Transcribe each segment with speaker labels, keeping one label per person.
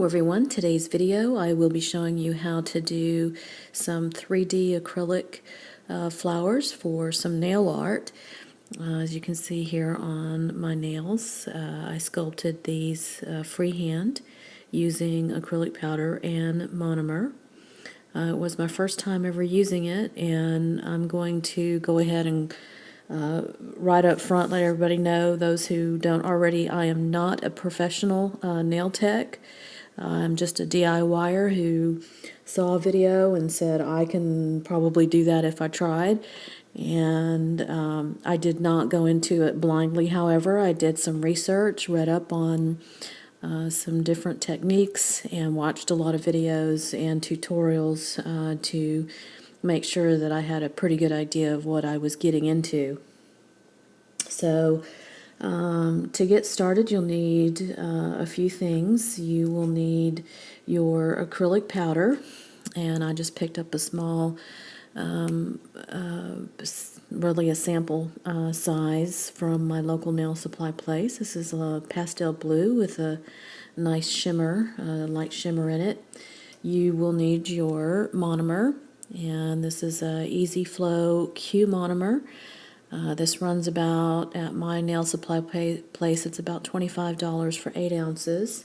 Speaker 1: everyone. Today's video I will be showing you how to do some 3D acrylic flowers for some nail art. As you can see here on my nails, I sculpted these freehand using acrylic powder and monomer. It was my first time ever using it, and I'm going to go ahead and right up front let everybody know, those who don't already, I am not a professional nail tech. I'm just a DIYer who saw a video and said I can probably do that if I tried. And I did not go into it blindly. However, I did some research, read up on some different techniques, and watched a lot of videos and tutorials to make sure that I had a pretty good idea of what I was getting into. So to get started, you'll need a few things. You will need your acrylic powder, and I just picked up a small, really a sample size from my local nail supply place. This is a pastel blue with a nice shimmer, light shimmer in it. You will need your monomer, and this is a Easy Flow Q monomer. This runs about, at my nail supply place, it's about $25 for 8 ounces.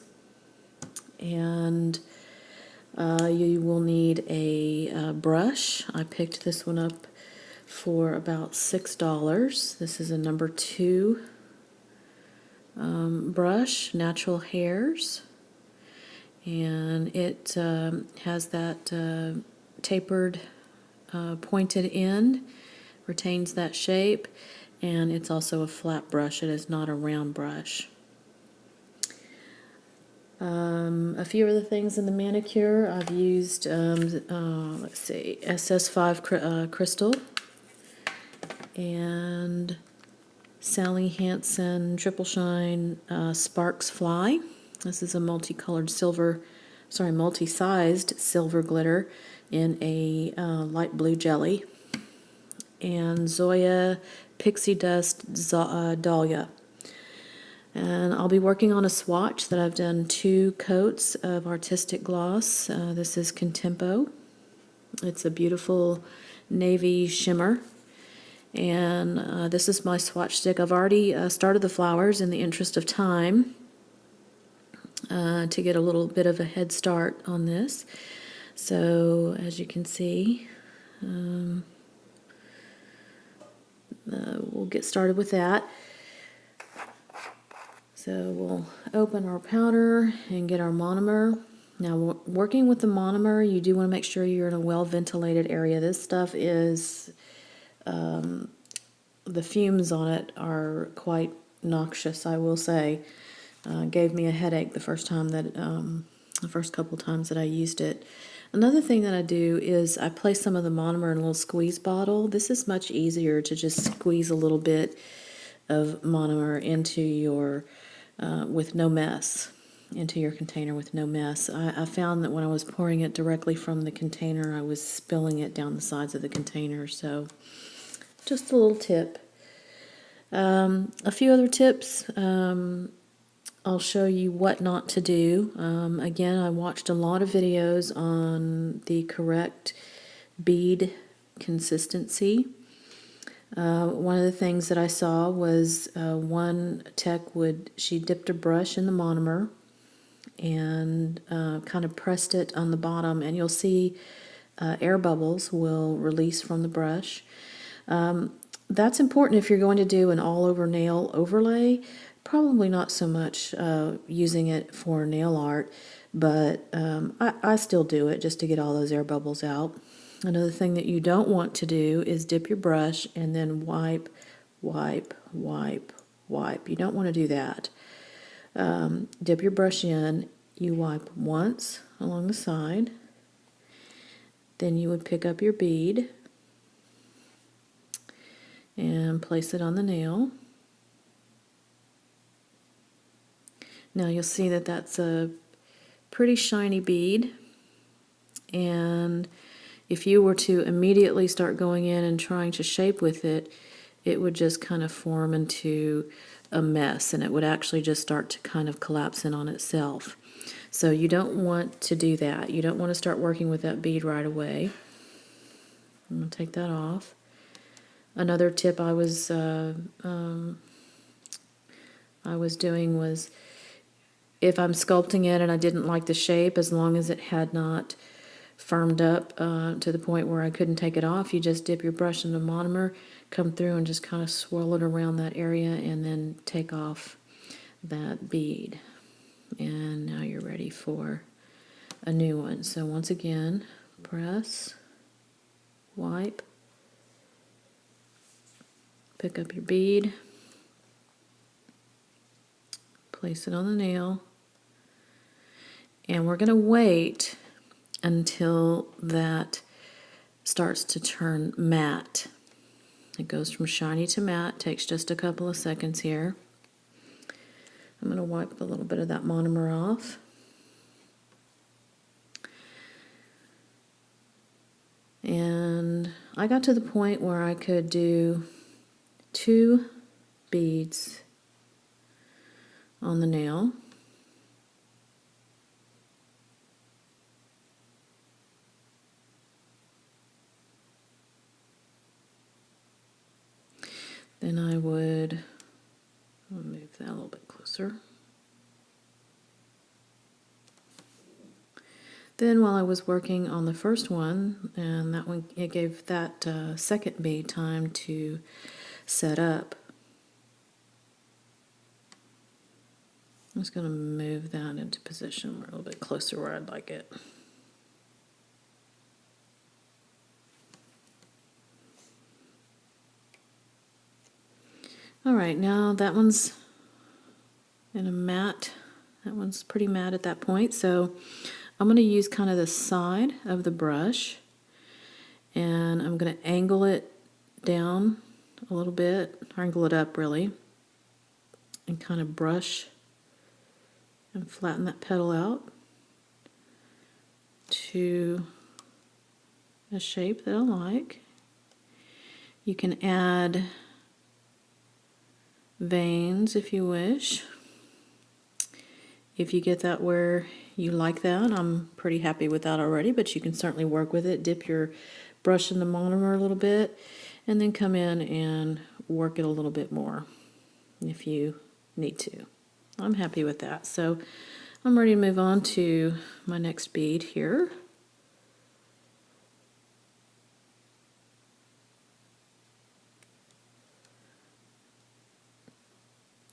Speaker 1: And you will need a brush. I picked this one up for about $6. This is a number 2 brush, natural hairs. And it has that tapered, pointed end, retains that shape, and it's also a flat brush. It is not a round brush. A few other things in the manicure. I've used, let's see, SS5 crystal and Sally Hansen Triple Shine Sparks Fly. This is a multicolored multi-sized silver glitter in a light blue jelly. And Zoya Pixie Dust Dahlia. And I'll be working on a swatch that I've done 2 coats of artistic gloss. This is Contempo. It's a beautiful navy shimmer. And this is my swatch stick. I've already started the flowers in the interest of time to get a little bit of a head start on this. So as you can see, we'll get started with that. So we'll open our powder and get our monomer. Now, working with the monomer, you do want to make sure you're in a well-ventilated area. This stuff is, the fumes on it are quite noxious, I will say. Gave me a headache the first time that, the first couple times that I used it. Another thing that I do is I place some of the monomer in a little squeeze bottle. This is much easier to just squeeze a little bit of monomer into your, with no mess, into your container with no mess. I found that when I was pouring it directly from the container, I was spilling it down the sides of the container. So just a little tip. A few other tips. I'll show you what not to do. Again, I watched a lot of videos on the correct bead consistency. One of the things that I saw was one tech she dipped a brush in the monomer and kind of pressed it on the bottom, and you'll see air bubbles will release from the brush. That's important if you're going to do an all-over nail overlay. Probably not so much using it for nail art, but I still do it just to get all those air bubbles out. Another thing that you don't want to do is dip your brush and then wipe, wipe, wipe, wipe. You don't want to do that. Dip your brush in, you wipe once along the side, then you would pick up your bead and place it on the nail. Now you'll see that that's a pretty shiny bead, and if you were to immediately start going in and trying to shape with it, it would just kind of form into a mess, and it would actually just start to kind of collapse in on itself. So you don't want to do that. You don't want to start working with that bead right away. I'm going to take that off. Another tip I was doing was, if I'm sculpting it and I didn't like the shape, as long as it had not firmed up to the point where I couldn't take it off, you just dip your brush in the monomer, come through and just kind of swirl it around that area and then take off that bead. And now you're ready for a new one. So once again, press, wipe, pick up your bead, place it on the nail, and we're going to wait until that starts to turn matte. It goes from shiny to matte, takes just a couple of seconds here. I'm going to wipe a little bit of that monomer off. And I got to the point where I could do 2 beads on the nail. Then I would, I'll move that a little bit closer. Then while I was working on the first one, and that one, it gave that second bead time to set up. I'm just going to move that into position a little bit closer where I'd like it. All right, now that one's in a matte. That one's pretty matte at that point, so I'm going to use kind of the side of the brush, and I'm going to angle it down a little bit, angle it up really, and kind of brush and flatten that petal out to a shape that I like. You can add veins if you wish. If you get that where you like that, I'm pretty happy with that already, but you can certainly work with it. Dip your brush in the monomer a little bit, and then come in and work it a little bit more if you need to. I'm happy with that. So I'm ready to move on to my next bead here.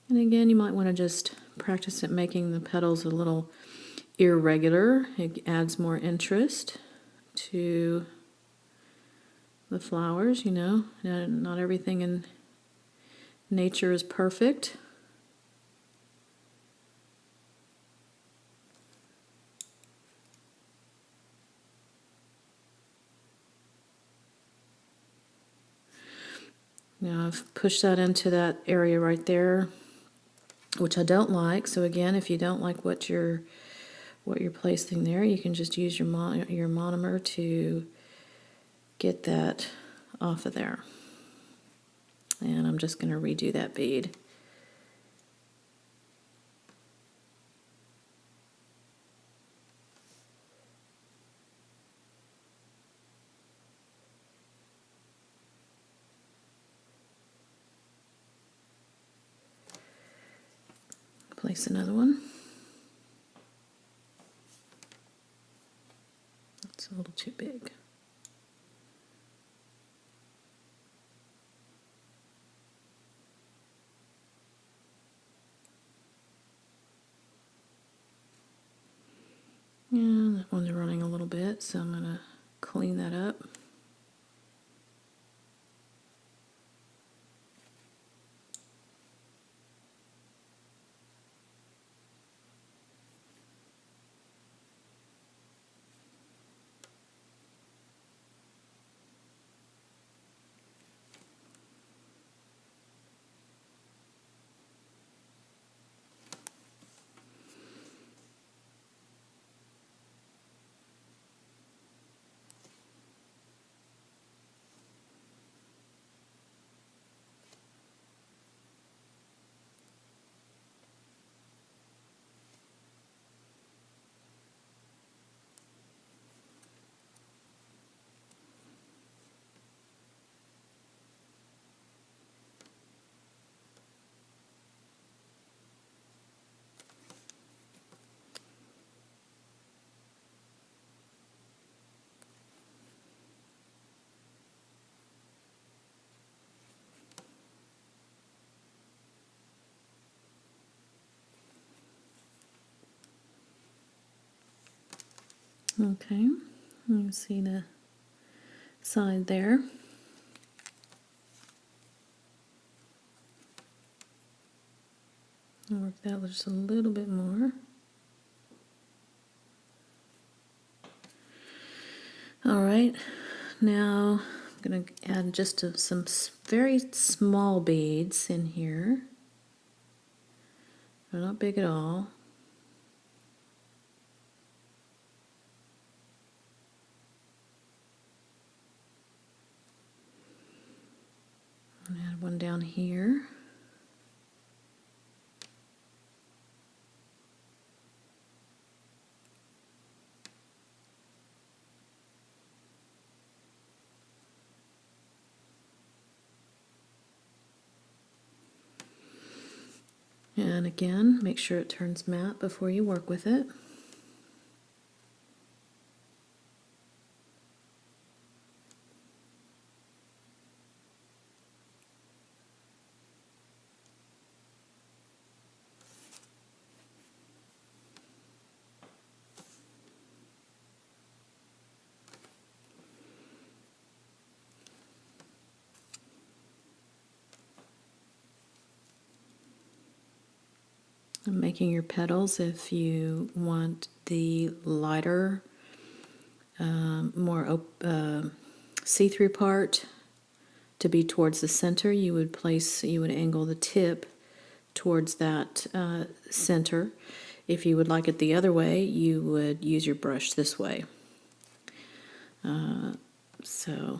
Speaker 1: And again, you might want to just practice at making the petals a little irregular. It adds more interest to the flowers, you know. Not everything in nature is perfect. Now I've pushed that into that area right there, which I don't like. So again, if you don't like what you're placing there, you can just use your monomer to get that off of there. And I'm just going to redo that bead. Place another one. It's a little too big. Yeah, that one's running a little bit, so I'm going to clean that up. Okay, you see the side there. I'll work that just a little bit more. All right, now I'm going to add just some very small beads in here. They're not big at all. I'm going to add one down here. And again, make sure it turns matte before you work with it. I'm making your petals if you want the lighter, more see-through part to be towards the center. You would angle the tip towards that center. If you would like it the other way, you would use your brush this way. So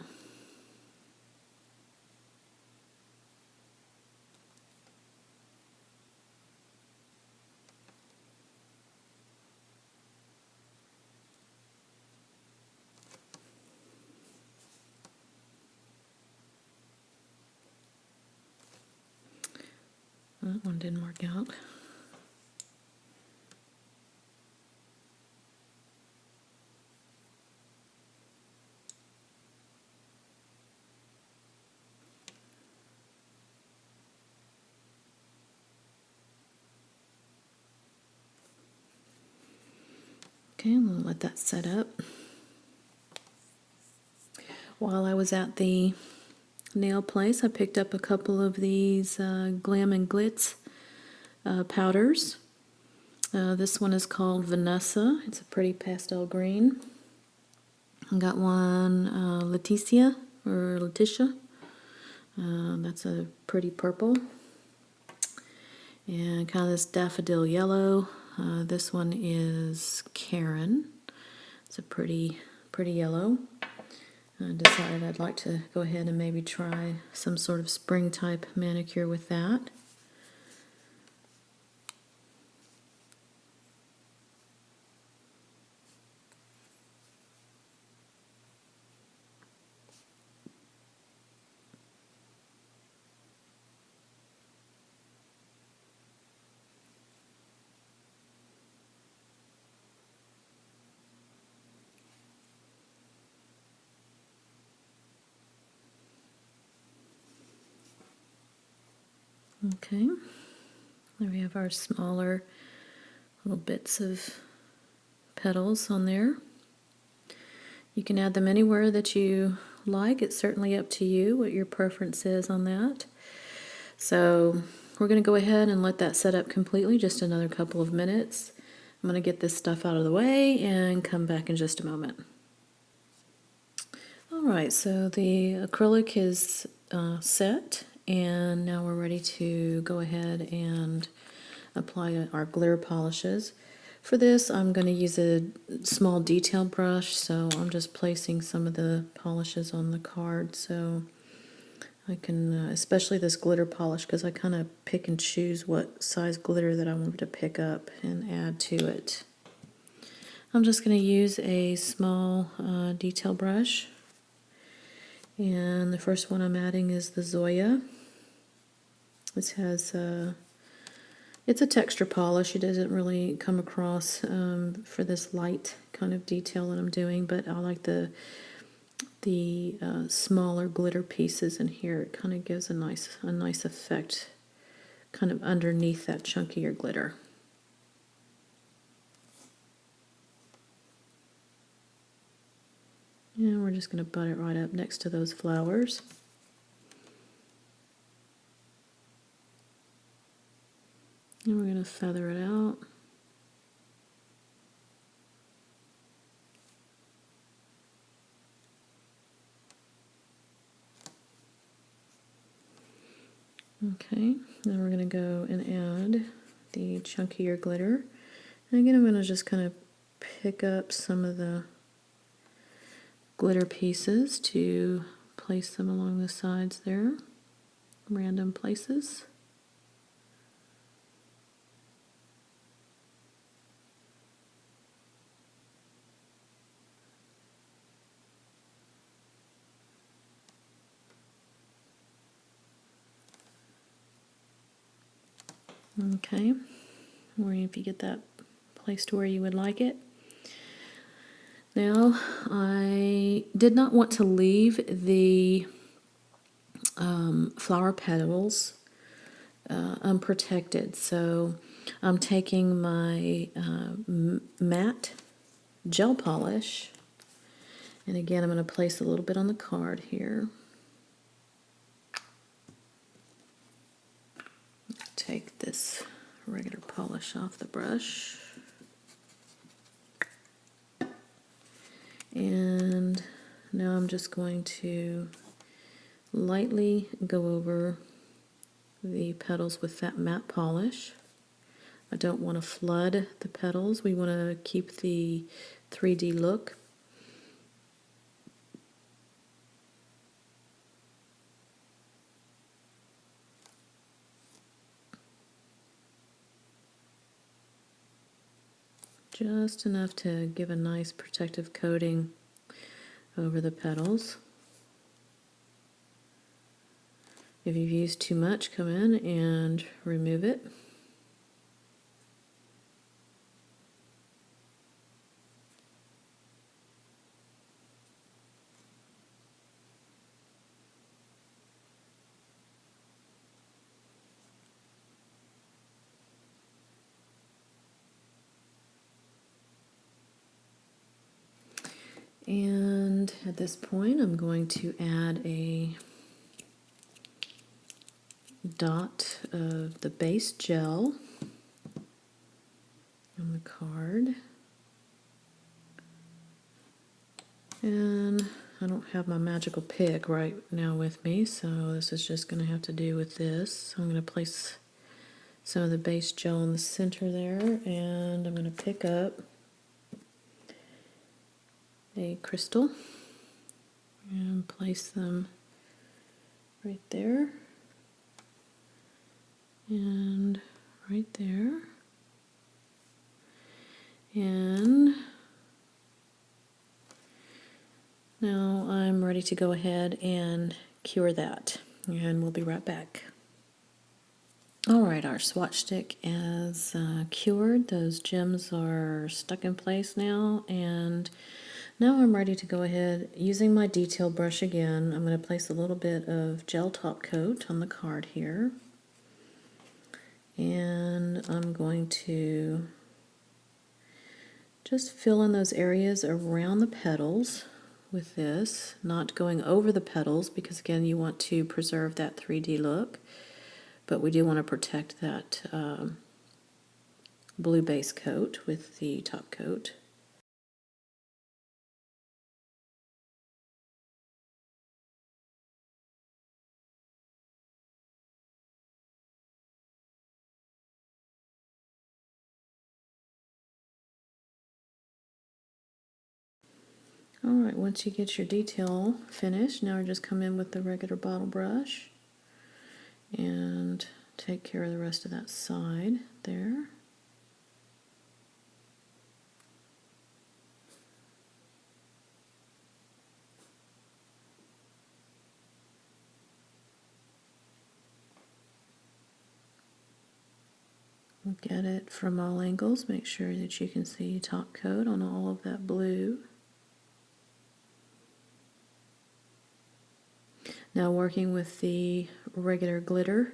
Speaker 1: that one didn't work out. Okay, I'm going to let that set up. While I was at the nail place, I picked up a couple of these Glam and Glitz powders. This one is called Vanessa. It's a pretty pastel green. I got one Leticia. That's a pretty purple. And kind of this daffodil yellow. This one is Karen. It's a pretty yellow. I decided I'd like to go ahead and maybe try some sort of spring type manicure with that. Okay, there we have our smaller little bits of petals on there. You can add them anywhere that you like. It's certainly up to you what your preference is on that. So we're going to go ahead and let that set up completely, just another couple of minutes. I'm going to get this stuff out of the way and come back in just a moment. Alright, so the acrylic is set, and now we're ready to go ahead and apply our glitter polishes. For this, I'm going to use a small detail brush, so I'm just placing some of the polishes on the card so I can, especially this glitter polish, because I kind of pick and choose what size glitter that I want to pick up and add to it. I'm just going to use a small detail brush. And the first one I'm adding is the Zoya. This has it's a texture polish. It doesn't really come across for this light kind of detail that I'm doing, but I like the smaller glitter pieces in here. It kind of gives a nice effect kind of underneath that chunkier glitter. And we're just going to butt it right up next to those flowers. And we're going to feather it out. Okay, then we're going to go and add the chunkier glitter. And again, I'm going to just kind of pick up some of the glitter pieces to place them along the sides there, random places. Okay, or if you get that placed where you would like it. Now, I did not want to leave the flower petals unprotected, so I'm taking my matte gel polish, and again I'm going to place a little bit on the card here. Take this regular polish off the brush. And now I'm just going to lightly go over the petals with that matte polish. I don't want to flood the petals. We want to keep the 3D look. Just enough to give a nice protective coating over the petals. If you've used too much, come in and remove it. And at this point, I'm going to add a dot of the base gel on the card. And I don't have my magical pick right now with me, so this is just going to have to do with this. So I'm going to place some of the base gel in the center there, and I'm going to pick up a crystal and place them right there and right there. And now I'm ready to go ahead and cure that, and we'll be right back. Alright, our swatch stick is cured. Those gems are stuck in place now, and now I'm ready to go ahead, using my detail brush again. I'm going to place a little bit of gel top coat on the card here, and I'm going to just fill in those areas around the petals with this, not going over the petals because again you want to preserve that 3D look, but we do want to protect that blue base coat with the top coat. Alright, once you get your detail finished, now just come in with the regular bottle brush and take care of the rest of that side there. Look at it from all angles, make sure that you can see top coat on all of that blue. Now working with the regular glitter,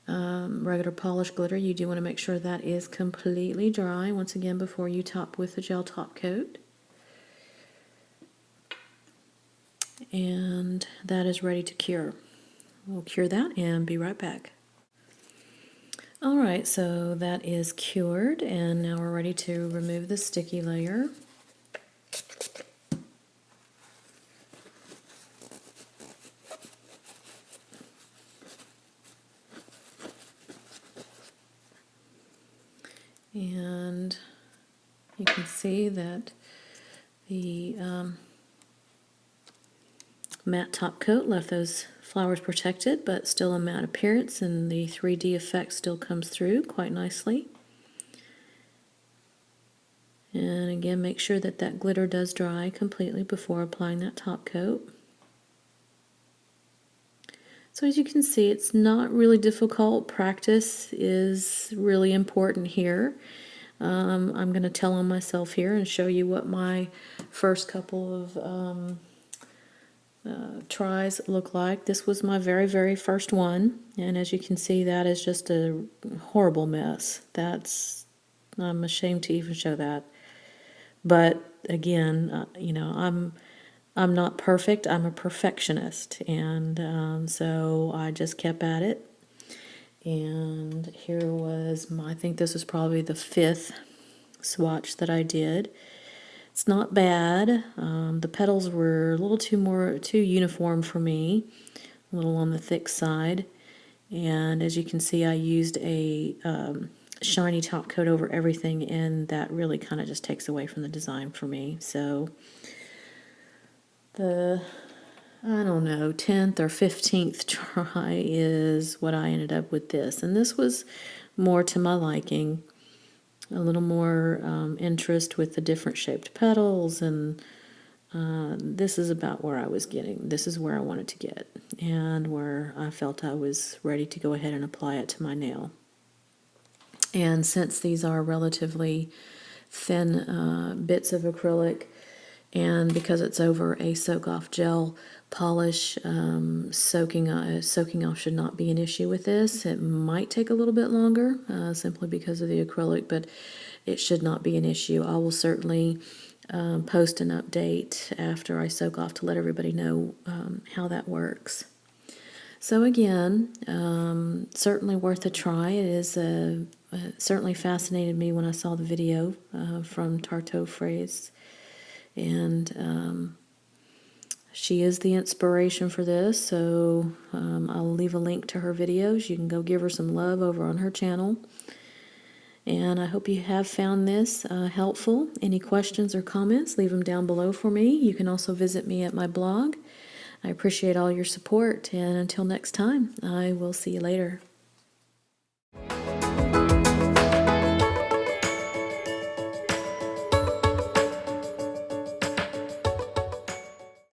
Speaker 1: regular polish glitter, you do want to make sure that is completely dry once again before you top with the gel top coat. and that is ready to cure. We'll cure that and be right back. Alright, so that is cured, and now we're ready to remove the sticky layer. And you can see that the matte top coat left those flowers protected, but still a matte appearance, and the 3D effect still comes through quite nicely. And again, make sure that that glitter does dry completely before applying that top coat. So as you can see, it's not really difficult. Practice is really important here. I'm going to tell on myself here and show you what my first couple of tries look like. This was my very first one, and as you can see, that is just a horrible mess. I'm ashamed to even show that. But again, you know, I'm not perfect. I'm a perfectionist, and so I just kept at it. And here was I think this was probably the 5th swatch that I did. It's not bad. The petals were a little too uniform for me, a little on the thick side. And as you can see, I used a shiny top coat over everything, and that really kind of just takes away from the design for me. So the, I don't know, 10th or 15th try is what I ended up with this. And this was more to my liking. A little more interest with the different shaped petals, and this is about where I was getting. This is where I wanted to get, and where I felt I was ready to go ahead and apply it to my nail. And since these are relatively thin bits of acrylic, and because it's over a soak-off gel polish, soaking off should not be an issue with this. It might take a little bit longer simply because of the acrylic, but it should not be an issue. I will certainly post an update after I soak off to let everybody know how that works. So again, certainly worth a try. It is certainly fascinated me when I saw the video from Tarteau Phrase. And she is the inspiration for this, so I'll leave a link to her videos. You can go give her some love over on her channel. And I hope you have found this helpful. Any questions or comments, leave them down below for me. You can also visit me at my blog. I appreciate all your support, and until next time, I will see you later.